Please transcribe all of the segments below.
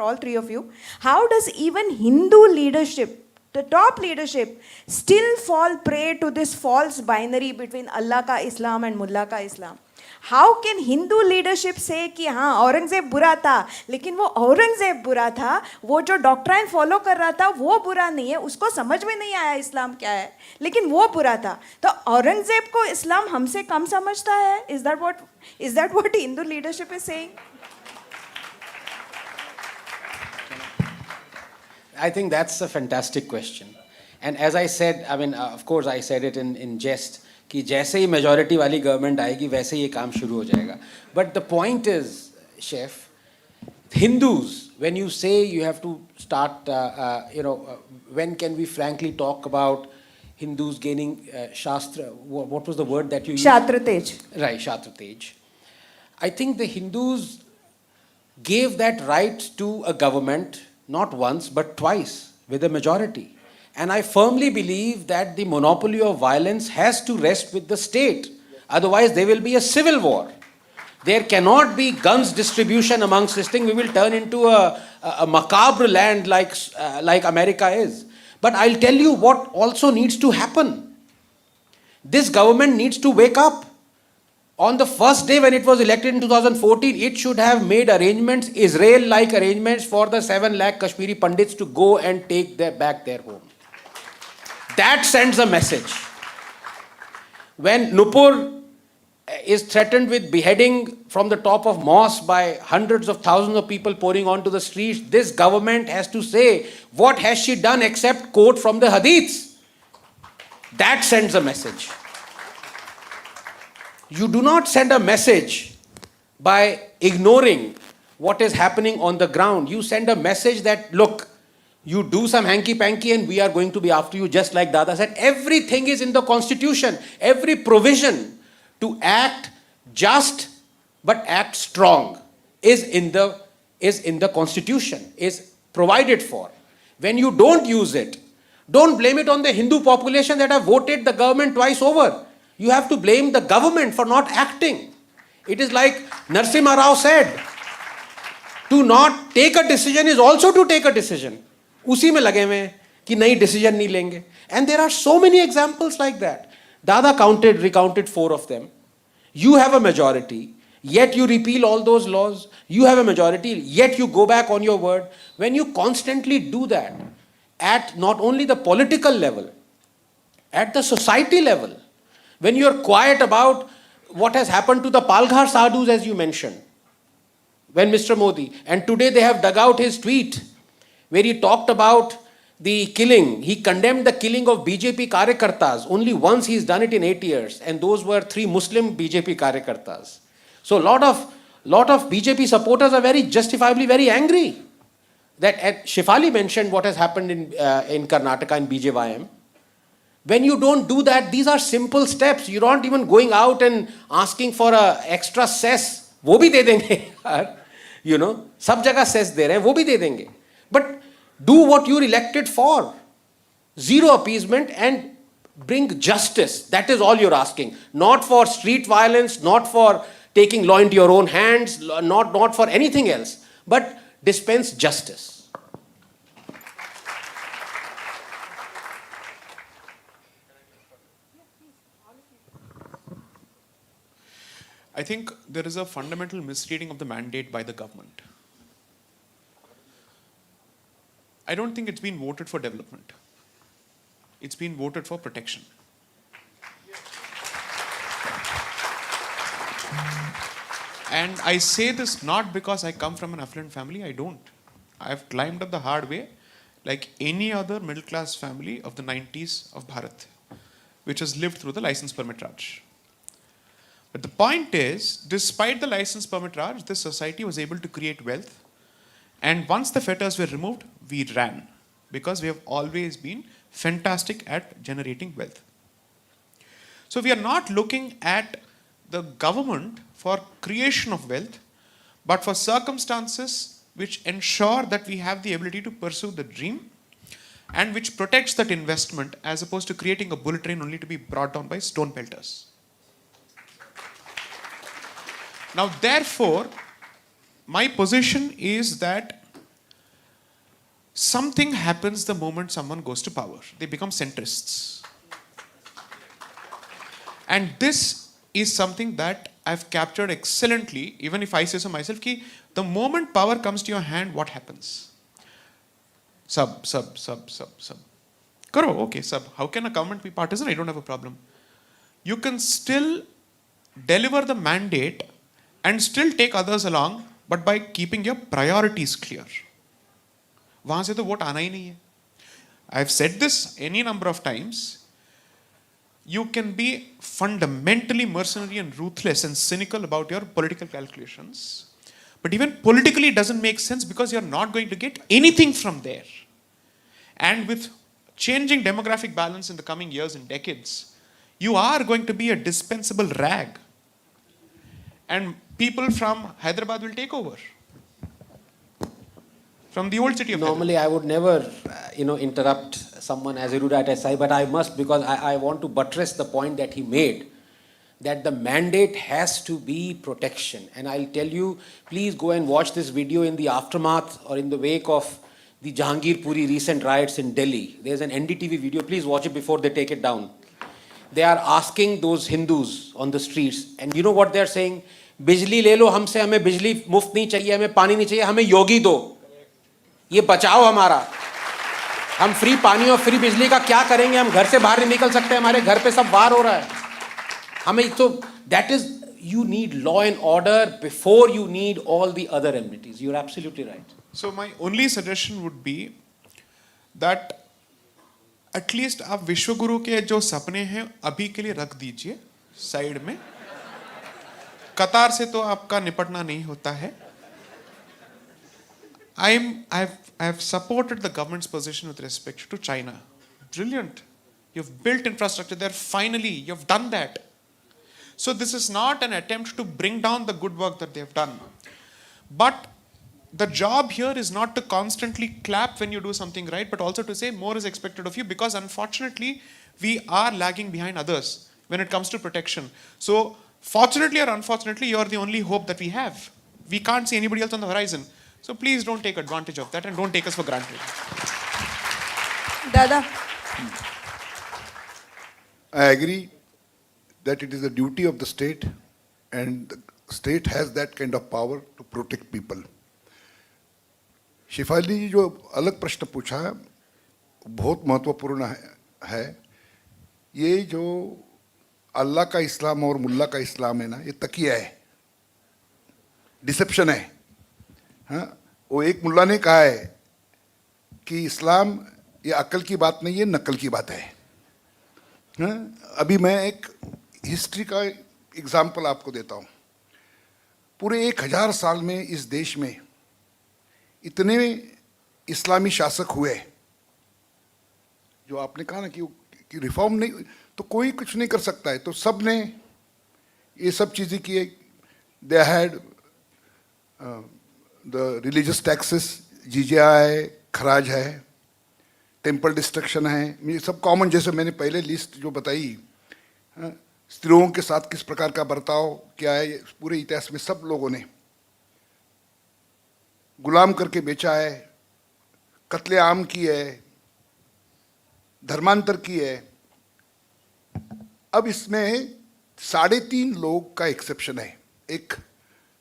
all three of you. How does even Hindu leadership, the top leadership, still fall prey to this false binary between Allah ka Islam and Mullah ka Islam? How can Hindu leadership say कि हाँ औरंगजेब बुरा था, लेकिन वो औरंगजेब बुरा था, वो जो डॉक्ट्राइन फॉलो कर रहा था वो बुरा नहीं है, उसको समझ में नहीं आया इस्लाम क्या है, लेकिन वो बुरा था. तो औरंगजेब को इस्लाम हमसे कम समझता है? Is that what Hindu leadership is saying? I think that's a fantastic question. And as I said, I mean, of course I said it in jest, कि जैसे ही मेजॉरिटी वाली गवर्नमेंट आएगी वैसे ही ये काम शुरू हो जाएगा. But the point is, chef, Hindus, when you say you have to start, you know, when can we frankly talk about Hindus gaining shastra, what was the word that you used? Shastra tej. Right, Shastra tej. I think the Hindus gave that right to a government not once but twice with a majority. And I firmly believe that the monopoly of violence has to rest with the state. Otherwise, there will be a civil war. There cannot be guns distribution amongst this thing. We will turn into a macabre land like America is. But I'll tell you what also needs to happen. This government needs to wake up. On the first day when it was elected in 2014, it should have made arrangements, Israel-like arrangements, for the 7 lakh Kashmiri Pandits to go and take back their home. That sends a message. When Nupur is threatened with beheading from the top of mosque by hundreds of thousands of people pouring onto the streets, this government has to say, what has she done except quote from the hadiths? That sends a message. You do not send a message by ignoring what is happening on the ground. You send a message that, look, you do some hanky-panky and we are going to be after you, just like Dada said. Everything is in the constitution. Every provision to act just but act strong is in the constitution, is provided for. When you don't use it, don't blame it on the Hindu population that have voted the government twice over. You have to blame the government for not acting. It is like Narasimha Rao said, to not take a decision is also to take a decision. उसी में लगे हुए हैं कि नई decision नहीं लेंगे. And there are so many examples like that. Dada recounted 4 of them. You have a majority, yet you repeal all those laws. You have a majority, yet you go back on your word. When you constantly do that, at not only the political level, at the society level, when you are quiet about what has happened to the Palghar Sadhus, as you mentioned, when Mr. Modi, and today they have dug out his tweet, where he talked about the killing. He condemned the killing of BJP Karyakartas. Only once he's done it in 8 years. And those were 3 Muslim BJP Karyakartas. So a lot of BJP supporters are very justifiably very angry. That Shefali mentioned what has happened in Karnataka in BJYM. When you don't do that, these are simple steps. You're not even going out and asking for a extra cess. वो भी दे देंगे. You know, सब जगह cess दे रहे हैं, वो भी दे देंगे. But do what you're elected for. Zero appeasement and bring justice. That is all you're asking. Not for street violence, not for taking law into your own hands, not for anything else. But dispense justice. I think there is a fundamental misreading of the mandate by the government. I don't think it's been voted for development. It's been voted for protection. And I say this not because I come from an affluent family, I don't. I've climbed up the hard way like any other middle class family of the 90s of Bharat, which has lived through the license permit Raj. But the point is, despite the license permit Raj, this society was able to create wealth. And once the fetters were removed, we ran, because we have always been fantastic at generating wealth. So we are not looking at the government for creation of wealth, but for circumstances which ensure that we have the ability to pursue the dream and which protects that investment, as opposed to creating a bullet train only to be brought down by stone pelters. Now, therefore, my position is that something happens the moment someone goes to power. They become centrists. And this is something that I've captured excellently, even if I say so myself, ki the moment power comes to your hand, what happens? Sub. Karo, okay, sub. How can a government be partisan? I don't have a problem. You can still deliver the mandate and still take others along, but by keeping your priorities clear. वहां से तो vote आना ही नहीं है. I've said this any number of times. You can be fundamentally mercenary and ruthless and cynical about your political calculations. But even politically it doesn't make sense because you're not going to get anything from there. And with changing demographic balance in the coming years and decades, you are going to be a dispensable rag. And people from Hyderabad will take over. From the old city of Normally, I would never, interrupt someone as erudite as I, but I must because I want to buttress the point that he made, that the mandate has to be protection. And I'll tell you, please go and watch this video in the aftermath or in the wake of the Jahangir Puri recent riots in Delhi. There's an NDTV video, please watch it before they take it down. They are asking those Hindus on the streets, and you know what they're saying? बिजली ले लो हमसे, हमें बिजली मुफ्त नहीं चाहिए, हमें पानी नहीं चाहिए, हमें योगी दो, ये बचाओ हमारा. हम फ्री पानी और फ्री बिजली का क्या करेंगे? हम घर से बाहर नहीं निकल सकते, हमारे घर पे सब वार हो रहा है. हमें तो that is, you need law and order before you need all the other amenities. You're absolutely right. So my only suggestion would be that at least आप विश्वगुरु के जो सपने हैं अभी के लिए रख दीजिए साइड में. कतार से तो आपका निपटना नहीं होता है. I've supported the government's position with respect to China. Brilliant. You've built infrastructure there. Finally, you've done that. So this is not an attempt to bring down the good work that they've done. But the job here is not to constantly clap when you do something right, but also to say more is expected of you, because unfortunately, we are lagging behind others when it comes to protection. So fortunately or unfortunately, you're the only hope that we have. We can't see anybody else on the horizon. So please don't take advantage of that and don't take us for granted. Dada. I agree that it is the duty of the state, and the state has that kind of power to protect people. Shifali जी जो अलग प्रश्न पूछा है बहुत महत्वपूर्ण है. ये जो अल्लाह का इस्लाम और मुल्ला का इस्लाम है ना, ये तकिया है, डिसेप्शन है. हाँ, वो एक मुल्ला ने कहा है कि इस्लाम ये अकल की बात नहीं है, नकल की बात है. हाँ, अभी मैं एक हिस्ट्री का एग्जाम्पल आपको देता हूँ. पूरे 1000 साल में इस देश में इतने इस्लामी शासक हुए, जो आपने कहा ना कि रिफॉर्म नहीं तो कोई कुछ नहीं कर सकता है, तो सब ने ये सब चीज़ें किए. They had the religious taxes, जिजिया है, खराज है, टेम्पल डिस्ट्रक्शन है, ये सब कॉमन. जैसे मैंने पहले लिस्ट जो बताई, स्त्रियों के साथ किस प्रकार का बर्ताव क्या है, पूरे इतिहास में सब लोगों ने गुलाम करके बेचा है, कत्ले आम की है, धर्मांतर की है. अब इसमें 3.5 लोग का एक्सेप्शन है. एक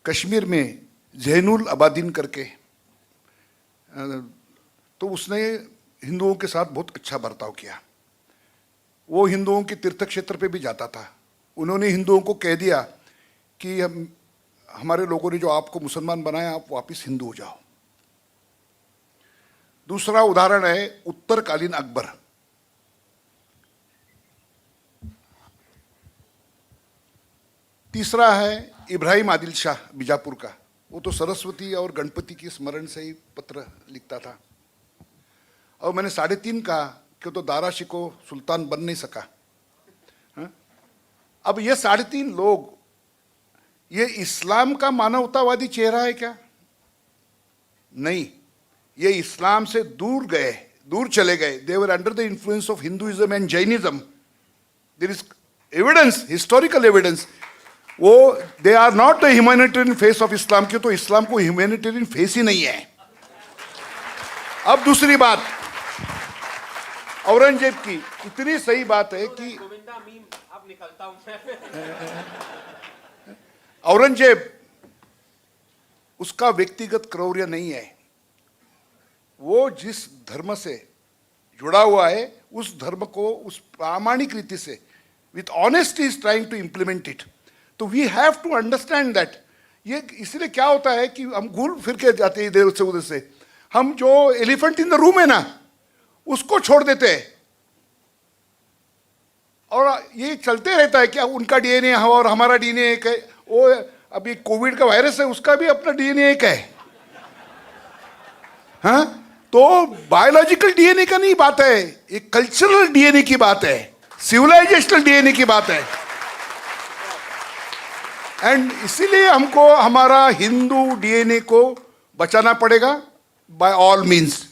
कश्मीर में जैनुल अबादीन करके, तो उसने हिंदुओं के साथ बहुत अच्छा बर्ताव किया. वो हिंदुओं के तीर्थ क्षेत्र पे भी जाता था. उन्होंने हिंदुओं को कह दिया कि हमारे लोगों ने जो आपको मुसलमान बनाया, आप वापस हिंदू हो जाओ. दूसरा उदाहरण है उत्तरकालीन अकबर. तीसरा है इब्राहिम आदिल शाह बीजापुर का. वो तो सरस्वती और गणपति की स्मरण से ही पत्र लिखता था. और मैंने 3.5 कहा कि तो दारा शिको सुल्तान बन नहीं सका. हाँ? अब ये 3.5 लोग, ये इस्लाम का मानवतावादी चेहरा है क्या? नहीं, ये इस्लाम से दूर गए, दूर चले गए. They were under the influence of Hinduism and Jainism. There is evidence, historical evidence. वो they are not the humanitarian face of Islam. क्यों? तो इस्लाम को ह्यूमैनिटेरियन फेस ही नहीं है. अब दूसरी बात, औरंगजेब की इतनी सही बात है कि अब निकलता हूं औरंगजेब उसका व्यक्तिगत क्रौर्य नहीं है, वो जिस धर्म से जुड़ा हुआ है उस धर्म को उस प्रामाणिक रीति से with honesty is trying to implement it. तो we have to understand that. ये इसलिए क्या होता है कि हम घूर फिर के जाते हैं इधर से उधर से, हम जो एलिफेंट इन द रूम है ना उसको छोड़ देते हैं और ये चलते रहता है कि उनका डीएनए और हमारा डीएनए एक है. वो अभी कोविड का वायरस है उसका भी अपना डीएनए एक है. हाँ, तो बायोलॉजिकल डीएनए का नहीं बात है, एक कल्चरल डीएनए की बात है, सिविलाइजेशनल डीएनए की बात है. एंड इसीलिए हमको हमारा हिंदू डीएनए को बचाना पड़ेगा बाय ऑल मीन्स.